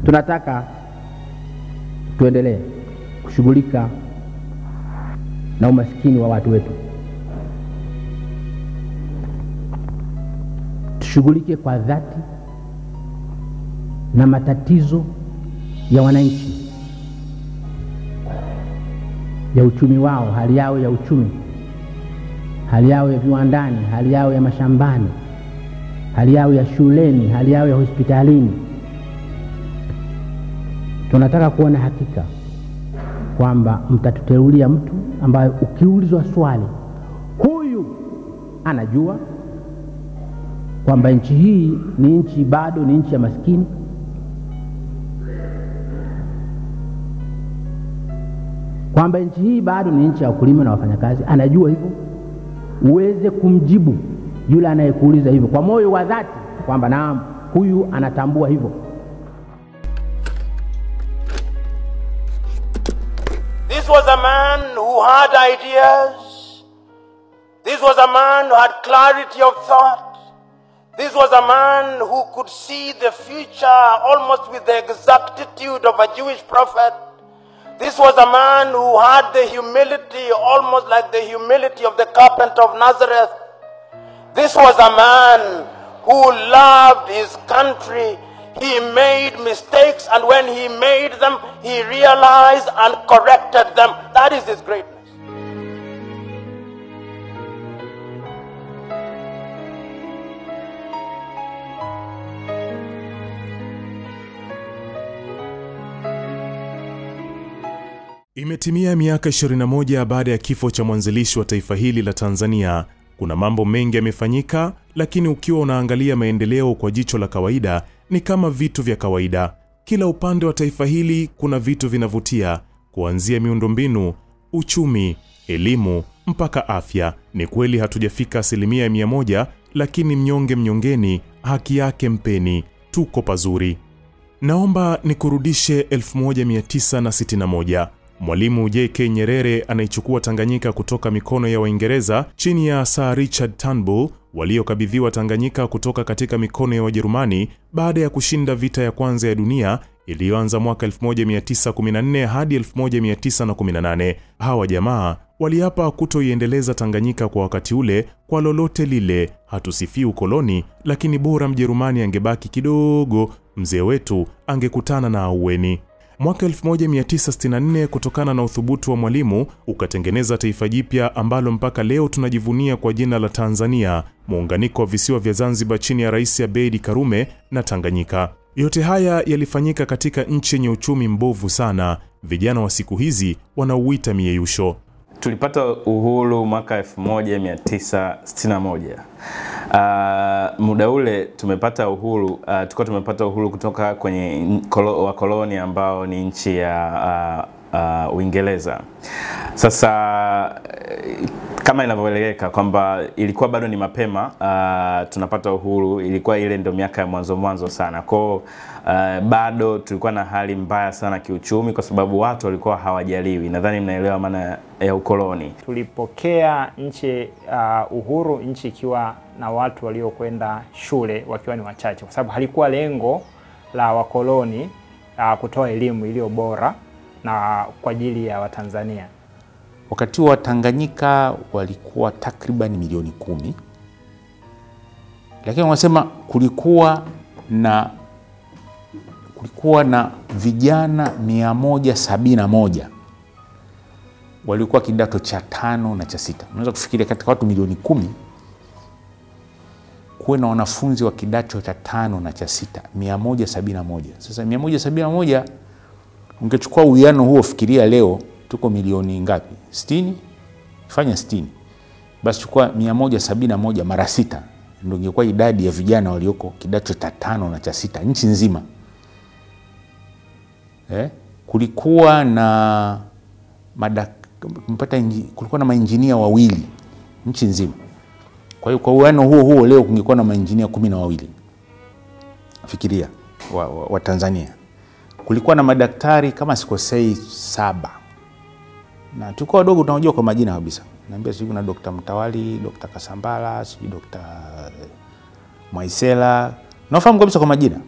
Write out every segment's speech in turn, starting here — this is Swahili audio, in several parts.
Tunataka tuendelee kushughulika na umaskini wa watu wetu. Tushughulike kwa dhati na matatizo ya wananchi, ya uchumi wao, hali yao ya uchumi, hali yao ya viwandani, hali yao ya mashambani, hali yao ya shuleni, hali yao ya hospitalini. Tunataka kuona hakika kwamba mtatuteulia mtu ambaye ukiulizwa swali, huyu anajua kwamba nchi hii ni nchi, bado ni nchi ya maskini, kwamba nchi hii bado ni nchi ya wakulima na wafanyakazi, anajua hivyo, uweze kumjibu yule anayekuuliza hivyo kwa moyo wa dhati kwamba naam, huyu anatambua hivyo. This was a man who had ideas. This was a man who had clarity of thought. This was a man who could see the future almost with the exactitude of a Jewish prophet. This was a man who had the humility, almost like the humility of the carpenter of Nazareth. This was a man who loved his country. He made mistakes, and when he made them, he realized and corrected them. That is his greatness. Imetimia miaka 21 baada ya kifo cha mwanzilishi wa taifa hili la Tanzania. Kuna mambo mengi yamefanyika, lakini ukiwa unaangalia maendeleo kwa jicho la kawaida, ni kama vitu vya kawaida. Kila upande wa taifa hili kuna vitu vinavutia, kuanzia miundombinu, uchumi, elimu, mpaka afya. Ni kweli hatujafika 100%, lakini mnyonge mnyongeni, haki yake mpeni. Tuko pazuri. Naomba nikurudishe 1961. Mwalimu J.K. Nyerere anaichukua Tanganyika kutoka mikono ya Waingereza chini ya Sir Richard Turnbull, waliokabidhiwa Tanganyika kutoka katika mikono ya Wajerumani baada ya kushinda vita ya kwanza ya dunia iliyoanza mwaka 1914 hadi 1918. Hawa jamaa waliapa kutoiendeleza Tanganyika kwa wakati ule kwa lolote lile. Hatusifii ukoloni, lakini bora Mjerumani angebaki kidogo, mzee wetu angekutana na aueni. Mwaka 1964, kutokana na uthubutu wa Mwalimu, ukatengeneza taifa jipya ambalo mpaka leo tunajivunia kwa jina la Tanzania, muunganiko wa visiwa vya Zanzibar chini ya Rais Abeid Karume na Tanganyika. Yote haya yalifanyika katika nchi yenye uchumi mbovu sana. Vijana wa siku hizi wanauita mieyusho. Tulipata uhuru mwaka 1961. Muda ule tumepata uhuru, tulikuwa tumepata uhuru kutoka kwenye wakoloni ambao ni nchi ya Uingereza. Sasa kama inavyoeleweka kwamba ilikuwa bado ni mapema tunapata uhuru, ilikuwa ile ndio miaka ya mwanzo sana. Kwa bado tulikuwa na hali mbaya sana kiuchumi kwa sababu watu walikuwa hawajaliwi. Nadhani mnaelewa maana ya ukoloni. Tulipokea nchi uhuru, nchi ikiwa na watu waliokwenda shule wakiwa ni wachache, kwa sababu halikuwa lengo la wakoloni kutoa elimu iliyo bora na kwa ajili ya Watanzania. Wakati wa Tanganyika walikuwa takriban milioni 10. Lakini wanasema kulikuwa na vijana 171 walikuwa kidato cha 5 na cha 6. Unaweza kufikiria katika watu milioni 10 kuwe na wanafunzi wa kidato cha 5 na cha 6, 171. Sasa 171 ungechukua uwiano huo, fikiria leo tuko milioni ngapi? 60? Fanya 60. Basi chukua 171 mara 6, ndio ingekuwa idadi ya vijana walioko kidato cha 5 na cha 6 nchi nzima. Kulikuwa na kulikuwa na mainjinia 2 nchi nzima. Kwa hiyo kwa uwiano huo leo kungekuwa na mainjinia 12. Fikiria wa Tanzania. Kulikuwa na madaktari kama sikosei 7. Na tulikuwa wadogo tunajua kwa majina kabisa. Naambia sisi kuna Dr. Mtawali, Dr. Kasambala, sisi Dr. Mwaisela. Nafahamu kabisa kwa majina.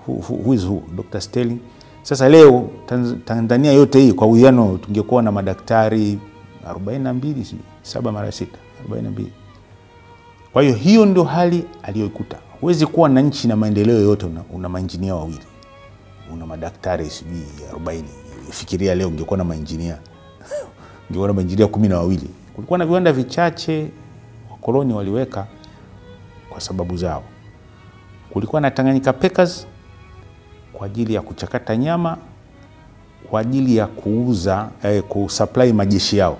who is who, Dr. Sterling. Sasa leo Tanzania yote hii kwa uwiano tungekuwa na madaktari 42, 7 mara 6, 42. Kwa hiyo ndio hali aliyoikuta. Huwezi kuwa na nchi na maendeleo yote una mainjinia wawili. Una madaktari sijui 40. Fikiria leo ungekuwa na mainjinia. Ungekuwa na mainjinia 12. Kulikuwa na viwanda vichache wakoloni waliweka kwa sababu zao. Kulikuwa na Tanganyika Packers kwa ajili ya kuchakata nyama, kwa ajili ya kuuza kusupply majeshi yao.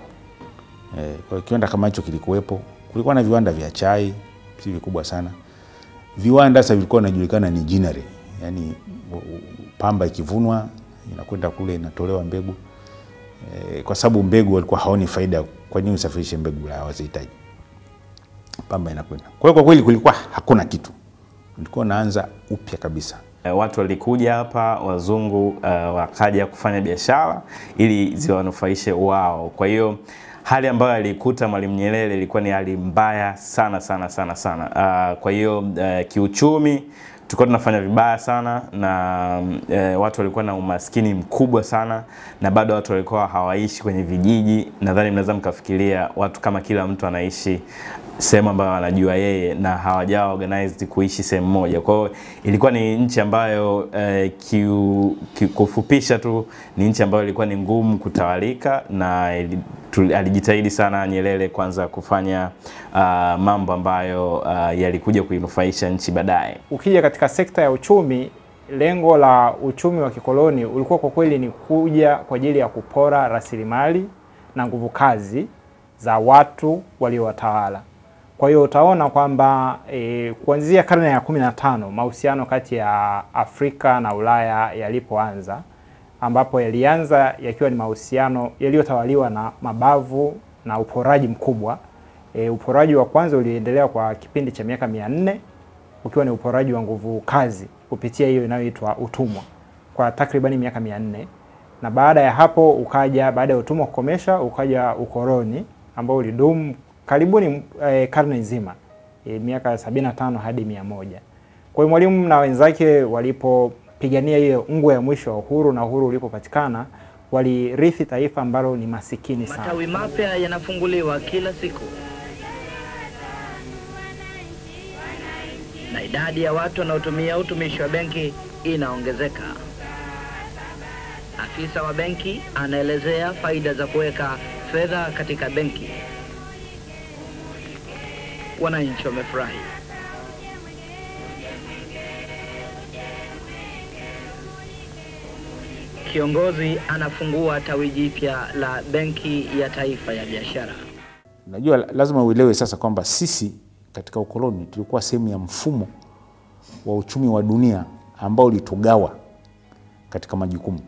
Kwa kiwanda kama hicho kilikuwepo. Kulikuwa na viwanda vya chai, si vikubwa sana. Viwanda sasa vilikuwa vinajulikana ni ginnery, yani pamba ikivunwa inakwenda kule inatolewa mbegu. Kwa sababu mbegu walikuwa haoni faida, kwa nini usafirishe mbegu la wazihitaji? Pamba inakwenda. Kwa hiyo kwa kweli kulikuwa hakuna kitu. Ulikuwa unaanza upya kabisa. Watu walikuja hapa, wazungu wakaja kufanya biashara ili ziwanufaishe wao. Kwa hiyo hali ambayo alikuta Mwalimu Nyerere ilikuwa ni hali mbaya sana. Kwa hiyo kiuchumi tulikuwa tunafanya vibaya sana, na watu walikuwa na umaskini mkubwa sana, na bado watu walikuwa hawaishi kwenye vijiji. Nadhani mnaweza mkafikiria watu kama kila mtu anaishi sehemu ambayo anajua yeye na hawajawa organized kuishi sehemu moja. Kwa hiyo ilikuwa ni nchi ambayo kufupisha tu ni nchi ambayo ilikuwa ni ngumu kutawalika, na alijitahidi sana Nyerere kwanza kufanya mambo ambayo yalikuja kuinufaisha nchi baadaye. Ukija katika sekta ya uchumi, lengo la uchumi wa kikoloni ulikuwa kwa kweli ni kuja kwa ajili ya kupora rasilimali na nguvu kazi za watu waliowatawala. Kwa hiyo utaona kwamba kuanzia karne ya 15 mahusiano kati ya Afrika na Ulaya yalipoanza, ambapo yalianza yakiwa ni mahusiano yaliyotawaliwa na mabavu na uporaji mkubwa. Uporaji wa kwanza uliendelea kwa kipindi cha miaka 400 ukiwa ni uporaji wa nguvu kazi kupitia hiyo inayoitwa utumwa kwa takribani miaka 400, na baada ya hapo ukaja, baada ya utumwa kukomesha, ukaja ukoloni ambao ulidumu karibuni karne nzima, miaka 75 hadi 100. Kwa hiyo Mwalimu na wenzake walipopigania hiyo ngwe ya mwisho wa uhuru na uhuru ulipopatikana, walirithi taifa ambalo ni masikini sana. Matawi mapya yanafunguliwa kila siku, na idadi ya watu wanaotumia utumishi wa benki inaongezeka. Afisa wa benki anaelezea faida za kuweka fedha katika benki. Wananchi wamefurahi. Kiongozi anafungua tawi jipya la Benki ya Taifa ya Biashara. Unajua lazima uelewe sasa kwamba sisi katika ukoloni tulikuwa sehemu ya mfumo wa uchumi wa dunia ambao ulitugawa katika majukumu.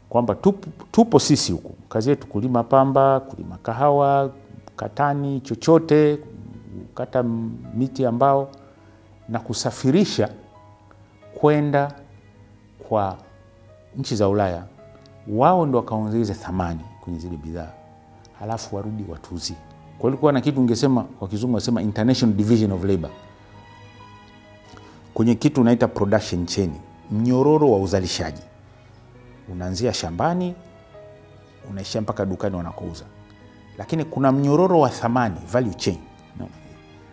Kwamba tupo sisi huku, kazi yetu kulima pamba, kulima kahawa, katani, chochote, kata miti ambao, na kusafirisha kwenda kwa nchi za Ulaya. Wao ndio wakaongeza thamani kwenye zile bidhaa, halafu warudi watuzi. Kwa hiyo kulikuwa na kitu ungesema kwa kizungu wasema international division of labor. Kwenye kitu unaita production chain, mnyororo wa uzalishaji. Unaanzia shambani, unaishia mpaka dukani wanakouza. Lakini kuna mnyororo wa thamani, value chain,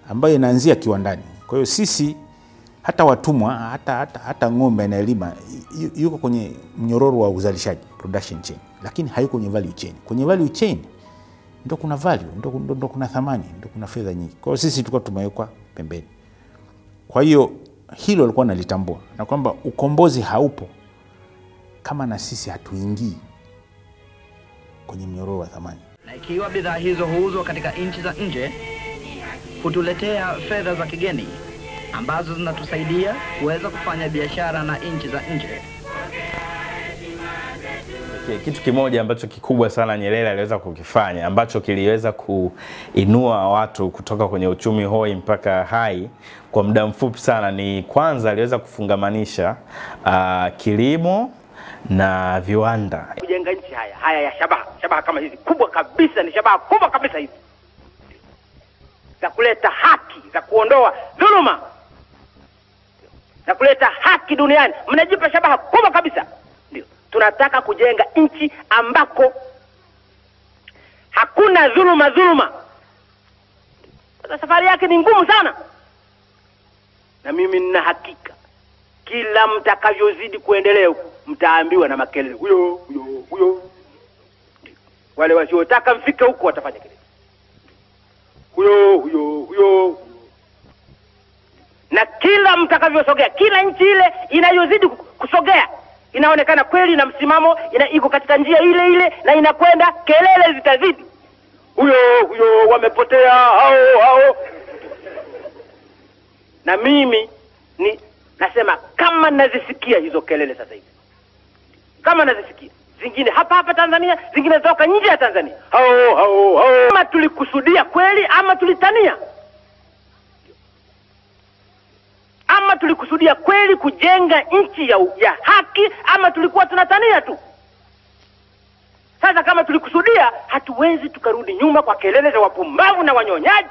ambayo inaanzia kiwandani. Kwa hiyo sisi hata watumwa, hata ng'ombe anayelima yuko kwenye mnyororo wa uzalishaji, production chain, lakini hayuko kwenye value chain. Kwenye value chain ndio kuna value, ndio kuna thamani, ndio kuna fedha nyingi. Kwa hiyo sisi tulikuwa tumewekwa pembeni. Kwa hiyo hilo alikuwa nalitambua, na kwamba ukombozi haupo kama na sisi hatuingii kwenye mnyororo wa thamani. Na ikiwa bidhaa hizo huuzwa katika nchi za nje, hutuletea fedha za kigeni ambazo zinatusaidia kuweza kufanya biashara na nchi za nje. Kitu kimoja ambacho kikubwa sana Nyerere aliweza kukifanya, ambacho kiliweza kuinua watu kutoka kwenye uchumi hoi mpaka hai kwa muda mfupi sana, ni kwanza aliweza kufungamanisha kilimo na viwanda. Kujenga nchi haya ya shabaha kama hizi kubwa kabisa, ni shabaha kubwa kabisa hizi za kuleta haki, za kuondoa dhuluma. na kuleta haki duniani. Mnajipa shabaha kubwa kabisa. Ndio tunataka kujenga nchi ambako hakuna dhuluma. Sasa safari yake ni ngumu sana, na mimi nina hakika kila mtakavyozidi kuendelea mtaambiwa na makelele huyo. Wale wasiotaka mfike huko watafanya kelele huyo. Na kila mtakavyosogea, kila nchi ile inayozidi kusogea inaonekana kweli na msimamo iko katika njia ile na inakwenda, kelele zitazidi huyo wamepotea hao. Na mimi nasema kama nazisikia hizo kelele sasa hivi, kama nazisikia zingine hapa Tanzania, zingine toka nje ya Tanzania, hao kama tulikusudia kweli ama tulitania, ama tulikusudia kweli kujenga nchi ya haki, ama tulikuwa tunatania tu. Sasa kama tulikusudia, hatuwezi tukarudi nyuma kwa kelele za wapumbavu na wanyonyaji.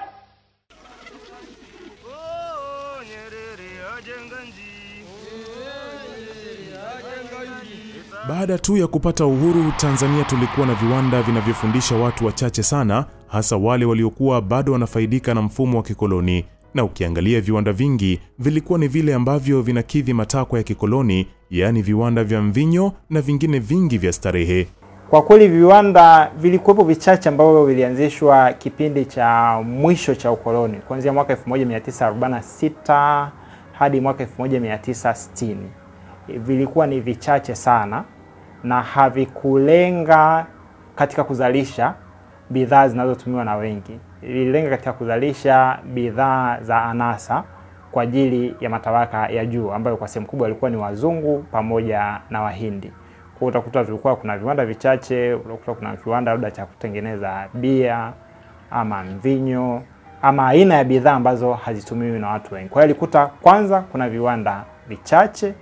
Baada tu ya kupata uhuru, Tanzania tulikuwa na viwanda vinavyofundisha watu wachache sana, hasa wale waliokuwa bado wanafaidika na mfumo wa kikoloni. Na ukiangalia viwanda vingi vilikuwa ni vile ambavyo vinakidhi matakwa ya kikoloni, yaani viwanda vya mvinyo na vingine vingi vya starehe. Kwa kweli viwanda vilikuwepo vichache ambavyo vilianzishwa kipindi cha mwisho cha ukoloni, kuanzia mwaka 1946 hadi mwaka 1960. Vilikuwa ni vichache sana na havikulenga katika kuzalisha bidhaa zinazotumiwa na wengi. Vililenga katika kuzalisha bidhaa za anasa kwa ajili ya matabaka ya juu, ambayo kwa sehemu kubwa walikuwa ni wazungu pamoja na Wahindi. Kwa utakuta vilikuwa kuna viwanda vichache, utakuta kuna kiwanda labda cha kutengeneza bia ama mvinyo ama aina ya bidhaa ambazo hazitumiwi na watu wengi. Kwa hiyo alikuta kwanza kuna viwanda vichache,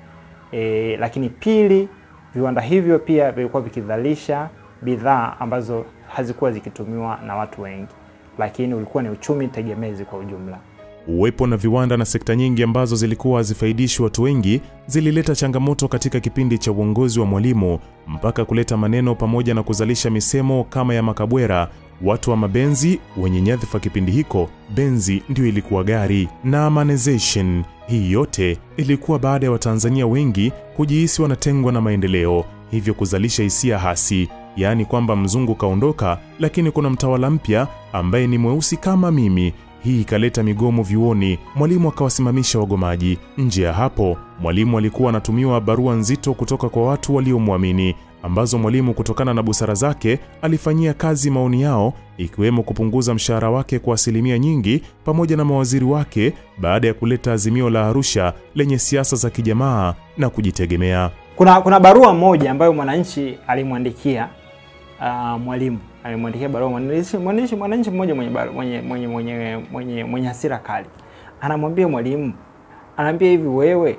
lakini pili viwanda hivyo pia vilikuwa vikizalisha bidhaa ambazo hazikuwa zikitumiwa na watu wengi, lakini ulikuwa ni uchumi tegemezi kwa ujumla. Uwepo na viwanda na sekta nyingi ambazo zilikuwa hazifaidishi watu wengi zilileta changamoto katika kipindi cha uongozi wa Mwalimu, mpaka kuleta maneno pamoja na kuzalisha misemo kama ya makabwera, watu wa mabenzi wenye nyadhifa. Kipindi hiko benzi ndio ilikuwa gari na amanization. Hii yote ilikuwa baada ya Watanzania wengi kujihisi wanatengwa na maendeleo, hivyo kuzalisha hisia hasi, yaani kwamba mzungu kaondoka lakini kuna mtawala mpya ambaye ni mweusi kama mimi. Hii ikaleta migomo vyuoni, Mwalimu akawasimamisha wagomaji. Nje ya hapo, Mwalimu alikuwa anatumiwa barua nzito kutoka kwa watu waliomwamini, ambazo Mwalimu kutokana na busara zake alifanyia kazi maoni yao, ikiwemo kupunguza mshahara wake kwa asilimia nyingi pamoja na mawaziri wake, baada ya kuleta azimio la Arusha lenye siasa za kijamaa na kujitegemea. Kuna barua moja ambayo Mwananchi alimwandikia Mwalimu. Alimwandikia barua mwananchi mmoja mwenye hasira kali. Anamwambia Mwalimu, anaambia hivi, wewe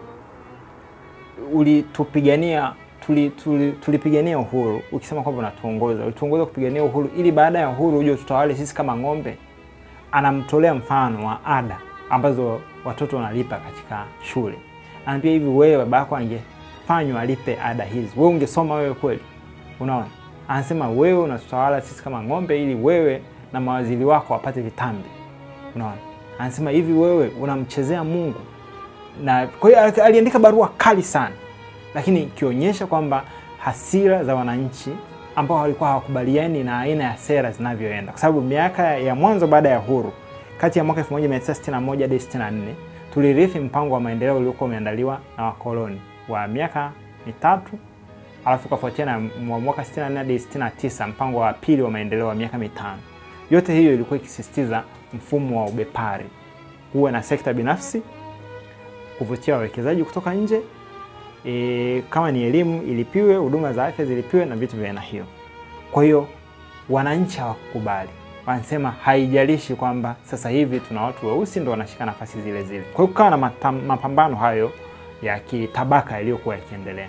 tulipigania uhuru ukisema kwamba ulituongoza kupigania uhuru ili baada ya uhuru uje tutawale sisi kama ng'ombe. Anamtolea mfano wa ada ambazo watoto wanalipa katika shule. Anambia hivi, wewe baba yako angefanywa alipe ada hizi, wewe ungesoma wewe kweli? Unaona? Anasema wewe unatutawala sisi kama ng'ombe ili wewe na mawaziri wako wapate vitambi. Unaona? Anasema hivi, wewe unamchezea Mungu. Na kwa hiyo aliandika barua kali sana, lakini kionyesha kwamba hasira za wananchi ambao walikuwa hawakubaliani na aina ya sera zinavyoenda. Kwa sababu miaka ya mwanzo baada ya uhuru, kati ya mwaka 1961 hadi 64, tulirithi mpango wa maendeleo uliokuwa umeandaliwa na wakoloni wa miaka mitatu, alafu kafuatia na mwaka 64 hadi 69 mpango wa pili wa maendeleo wa miaka mitano. Yote hiyo ilikuwa ikisisitiza mfumo wa ubepari, uwe na sekta binafsi, kuvutia wawekezaji kutoka nje, kama ni elimu ilipiwe, huduma za afya zilipiwe na vitu vya aina hiyo. Kwa hiyo wananchi hawakubali. Wanasema haijalishi kwamba sasa hivi tuna watu weusi ndio wanashika nafasi zile zile. Kwa hiyo kukawa na mapambano hayo ya kitabaka yaliyokuwa yakiendelea.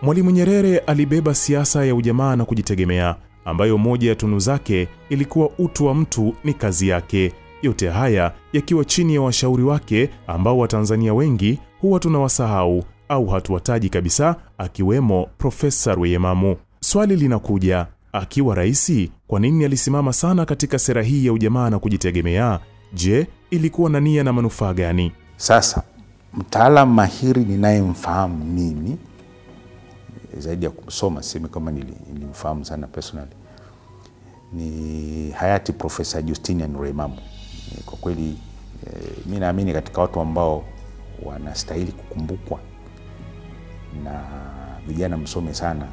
Mwalimu Nyerere alibeba siasa ya ujamaa na kujitegemea, ambayo moja ya tunu zake ilikuwa utu wa mtu ni kazi yake. Yote haya yakiwa chini ya washauri wake ambao Watanzania wengi huwa tunawasahau au hatuwataji kabisa, akiwemo Profesa Rweyemamu. Swali linakuja, akiwa rais, kwa nini alisimama sana katika sera hii ya ujamaa na kujitegemea? Je, ilikuwa na nia na manufaa gani? Sasa mtaalamu mahiri ninayemfahamu mimi zaidi ya kusoma, sema kama nilimfahamu sana personally, ni hayati Profesa Justinian Rweyemamu. Kwa kweli mimi naamini katika watu ambao wanastahili kukumbukwa na vijana msome sana.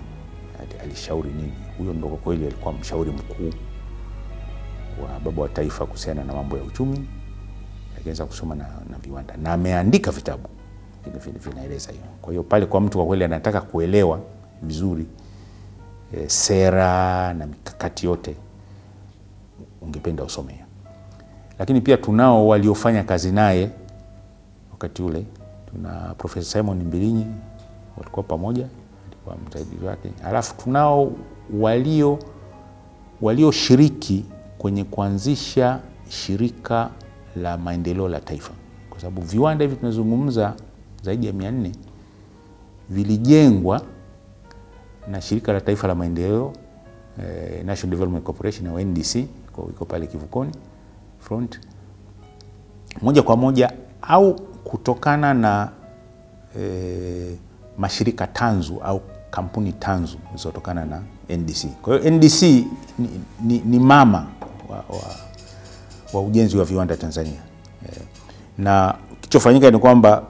Alishauri nini? Huyo ndo kwa kweli alikuwa mshauri mkuu wa baba wa taifa kuhusiana na mambo ya uchumi, akaanza kusoma na viwanda, na ameandika vitabu vinaeleza hiyo. Kwa hiyo pale kwa mtu kwa kweli anataka kuelewa vizuri sera na mikakati yote, ungependa usome. Lakini pia tunao waliofanya kazi naye wakati ule. Tuna Profesa Simon Mbilinyi, walikuwa pamoja, alikuwa msaidizi wake. Alafu tunao walioshiriki kwenye kuanzisha shirika la maendeleo la taifa, kwa sababu viwanda hivi tunazungumza zaidi ya 400 vilijengwa na shirika la taifa la maendeleo, National Development Corporation au NDC, iko pale Kivukoni front, moja kwa moja au kutokana na mashirika tanzu au kampuni tanzu zilizotokana na NDC. Kwa hiyo NDC ni mama wa ujenzi wa viwanda Tanzania. Na kilichofanyika ni kwamba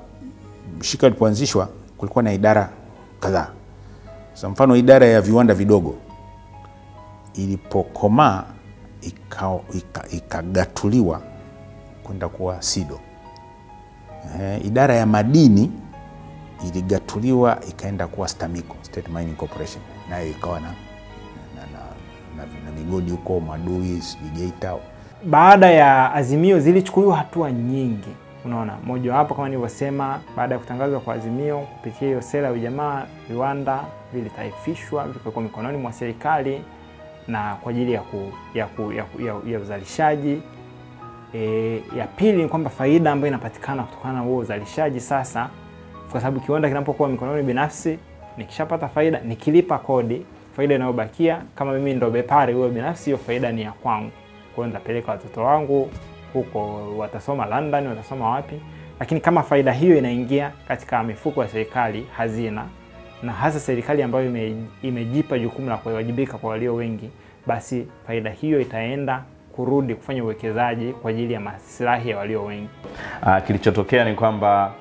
shirika lilipoanzishwa kulikuwa na idara kadhaa. Kwa mfano idara ya viwanda vidogo ilipokomaa ikagatuliwa kwenda kuwa SIDO. Idara ya madini iligatuliwa ikaenda kuwa STAMICO, State Mining Corporation, nayo ikawa na migodi huko Madui, Geita. Baada ya Azimio zilichukuliwa hatua nyingi. Unaona, moja wapo kama nilivyosema, baada ya kutangazwa kwa Azimio kupitia hiyo sera ya ujamaa, viwanda vilitaifishwa, vilikuwa mikononi mwa serikali na kwa ajili ya uzalishaji. Ya pili ni kwamba faida ambayo inapatikana kutokana na huo uzalishaji sasa, kwa sababu kiwanda kinapokuwa mikononi binafsi, nikishapata faida, nikilipa kodi, faida inayobakia kama mimi ndo bepari huyo binafsi, hiyo faida ni ya kwangu. Kwa hiyo nitapeleka watoto wangu huko, watasoma London, watasoma wapi. Lakini kama faida hiyo inaingia katika mifuko ya serikali, hazina, na hasa serikali ambayo imejipa jukumu la kuwajibika kwa walio wengi, basi faida hiyo itaenda kurudi kufanya uwekezaji kwa ajili ya maslahi ya walio wengi. Kilichotokea ni kwamba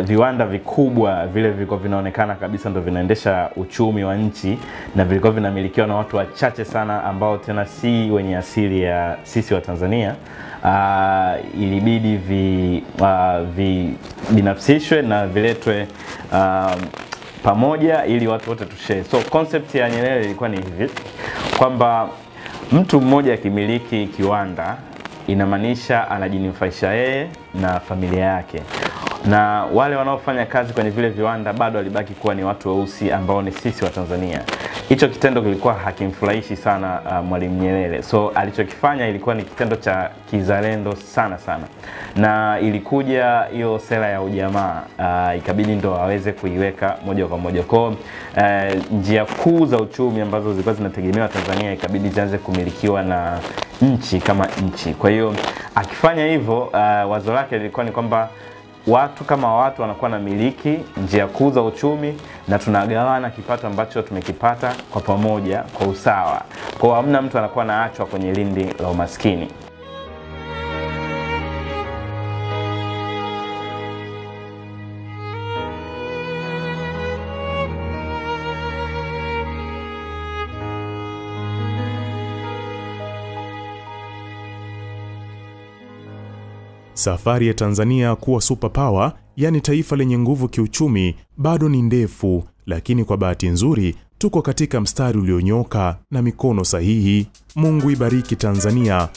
viwanda vikubwa vile vilikuwa vinaonekana kabisa ndio vinaendesha uchumi wa nchi, na vilikuwa vinamilikiwa na watu wachache sana ambao tena si wenye asili ya sisi wa Tanzania. Ilibidi binafsishwe na viletwe pamoja ili watu wote tushare. So concept ya Nyerere ilikuwa ni hivi kwamba mtu mmoja akimiliki kiwanda inamaanisha anajinufaisha yeye na familia yake, na wale wanaofanya kazi kwenye vile viwanda bado walibaki kuwa ni watu weusi ambao ni sisi wa Tanzania. Hicho kitendo kilikuwa hakimfurahishi sana Mwalimu Nyerere. So alichokifanya ilikuwa ni kitendo cha kizalendo sana, na ilikuja hiyo sera ya ujamaa, ikabidi ndo aweze kuiweka moja kwa moja. Kwa njia kuu za uchumi ambazo zilikuwa zinategemewa Tanzania ikabidi zianze kumilikiwa na nchi kama nchi. Kwa hiyo akifanya hivyo, wazo lake lilikuwa ni kwamba watu kama watu wanakuwa na miliki njia kuu za uchumi, na tunagawana kipato ambacho tumekipata kwa pamoja kwa usawa. Kwa hiyo hamna mtu anakuwa naachwa kwenye lindi la umaskini. Safari ya Tanzania kuwa superpower, yani taifa lenye nguvu kiuchumi, bado ni ndefu, lakini kwa bahati nzuri tuko katika mstari ulionyoka na mikono sahihi. Mungu ibariki Tanzania.